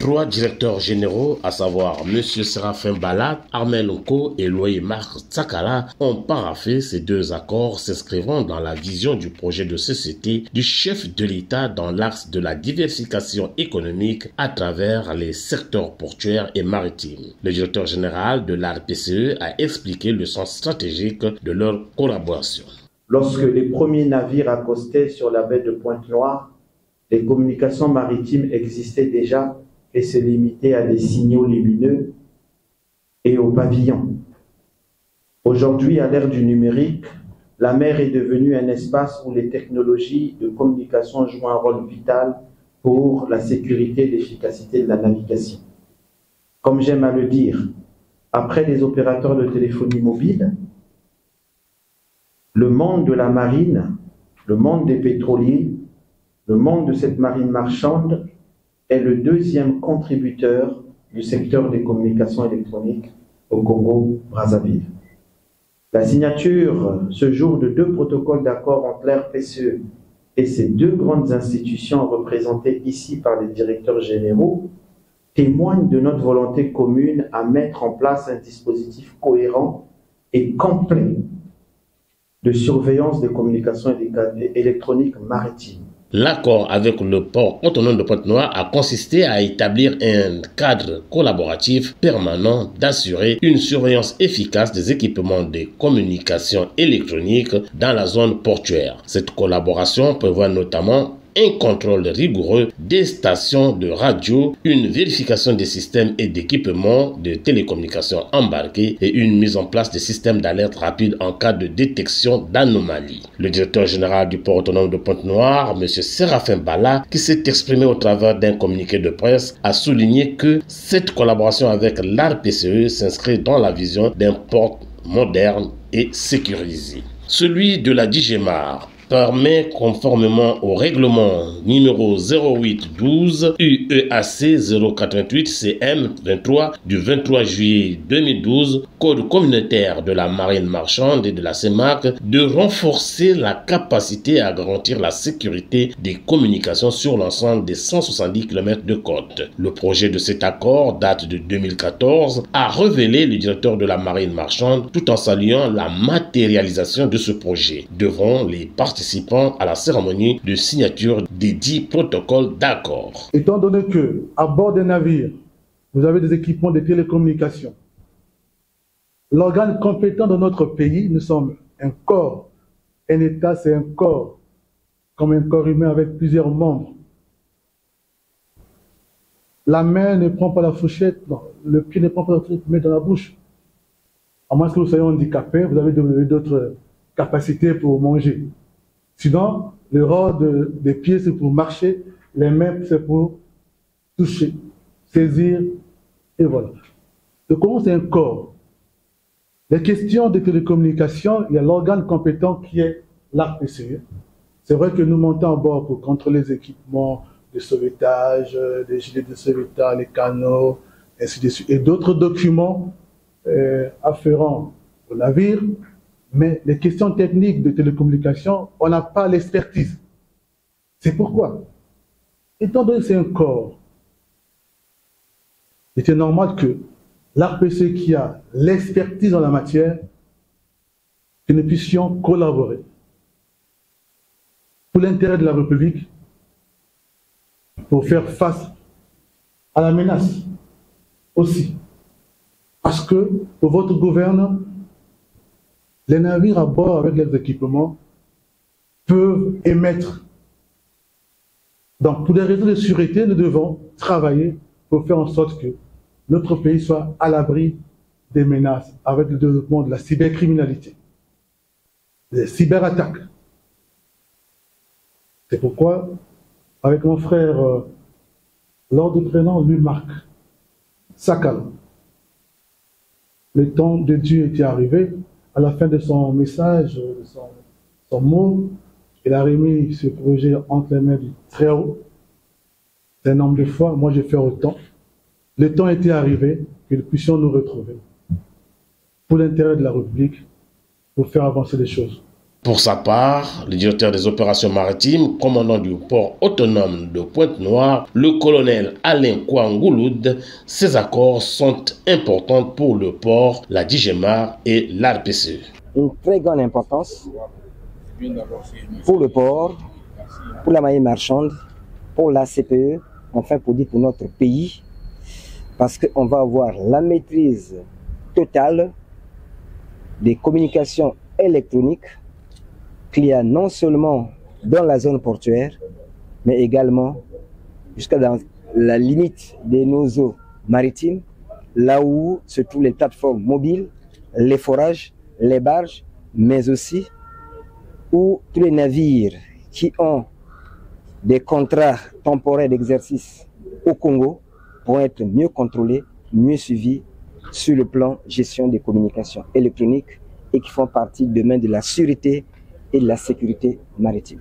Trois directeurs généraux, à savoir M. Séraphin Bala, Armel Nko et Loïmar Tsakala, ont paraphé ces deux accords s'inscrivant dans la vision du projet de société du chef de l'État dans l'axe de la diversification économique à travers les secteurs portuaires et maritimes. Le directeur général de l'ARPCE a expliqué le sens stratégique de leur collaboration. Lorsque les premiers navires accostaient sur la baie de Pointe-Noire, les communications maritimes existaient déjà et se limitaient à des signaux lumineux et aux pavillons. Aujourd'hui, à l'ère du numérique, la mer est devenue un espace où les technologies de communication jouent un rôle vital pour la sécurité et l'efficacité de la navigation. Comme j'aime à le dire, après les opérateurs de téléphonie mobile, le monde de la marine, le monde des pétroliers, le monde de cette marine marchande est le deuxième contributeur du secteur des communications électroniques au Congo-Brazzaville. La signature ce jour de deux protocoles d'accord entre l'RPCE et ces deux grandes institutions représentées ici par les directeurs généraux témoigne de notre volonté commune à mettre en place un dispositif cohérent et complet de surveillance des communications électroniques maritimes. L'accord avec le port autonome de Pointe-Noire a consisté à établir un cadre collaboratif permanent d'assurer une surveillance efficace des équipements de communication électronique dans la zone portuaire. Cette collaboration prévoit notamment un contrôle rigoureux des stations de radio, une vérification des systèmes et d'équipements de télécommunications embarqués et une mise en place de systèmes d'alerte rapide en cas de détection d'anomalies. Le directeur général du port autonome de Pointe-Noire, M. Séraphin Bala, qui s'est exprimé au travers d'un communiqué de presse, a souligné que cette collaboration avec l'ARPCE s'inscrit dans la vision d'un port moderne et sécurisé. Celui de la DIGEMAR permet, conformément au règlement numéro 0812 UEAC 088 CM 23 du 23 juillet 2012, Code communautaire de la marine marchande et de la CEMAC, de renforcer la capacité à garantir la sécurité des communications sur l'ensemble des 170 km de côte. Le projet de cet accord date de 2014, a révélé le directeur de la marine marchande tout en saluant la matérialisation de ce projet devant les participants à la cérémonie de signature des 10 protocoles d'accord. Étant donné que à bord des navires, vous avez des équipements de télécommunications, l'organe compétent de notre pays, nous sommes un corps. Un État, c'est un corps, comme un corps humain avec plusieurs membres. La main ne prend pas la fourchette, non, le pied ne prend pas la fourchette, mais dans la bouche. À moins que vous soyez handicapé, vous avez d'autres capacités pour manger. Sinon, le rôle des pieds, c'est pour marcher, les mains, c'est pour toucher, saisir, et voilà. Le corps, c'est un corps. Les questions de télécommunication, il y a l'organe compétent qui est l'ARPCE. C'est vrai que nous montons à bord pour contrôler les équipements de sauvetage, les gilets de sauvetage, les canaux, ainsi de suite, et d'autres documents afférents au navire. Mais les questions techniques de télécommunication, on n'a pas l'expertise. C'est pourquoi, étant donné que c'est un corps, il était normal que l'ARPC qui a l'expertise dans la matière, que nous puissions collaborer pour l'intérêt de la République, pour faire face à la menace aussi. Parce que pour votre gouvernement, les navires à bord avec leurs équipements peuvent émettre. Donc, pour des raisons de sûreté, nous devons travailler pour faire en sorte que notre pays soit à l'abri des menaces avec le développement de la cybercriminalité, des cyberattaques. C'est pourquoi, avec mon frère, lors du prénom Loïmar Tsakala, le temps de Dieu était arrivé. À la fin de son message, son mot, il a remis ce projet entre les mains du Très-Haut. C'est un homme de foi, moi j'ai fait autant. Le temps était arrivé que nous puissions nous retrouver pour l'intérêt de la République, pour faire avancer les choses. Pour sa part, le directeur des opérations maritimes, commandant du port autonome de Pointe-Noire, le colonel Alain Kouangouloud, ces accords sont importants pour le port, la DIGEMAR et l'ARPCE. Une très grande importance pour le port, pour la marine marchande, pour la CPE, enfin pour notre pays, parce qu'on va avoir la maîtrise totale des communications électroniques qu'il y a non seulement dans la zone portuaire, mais également jusqu'à dans la limite de nos eaux maritimes, là où se trouvent les plateformes mobiles, les forages, les barges, mais aussi où tous les navires qui ont des contrats temporaires d'exercice au Congo vont être mieux contrôlés, mieux suivis sur le plan gestion des communications électroniques et qui font partie demain de la sûreté et de la sécurité maritime.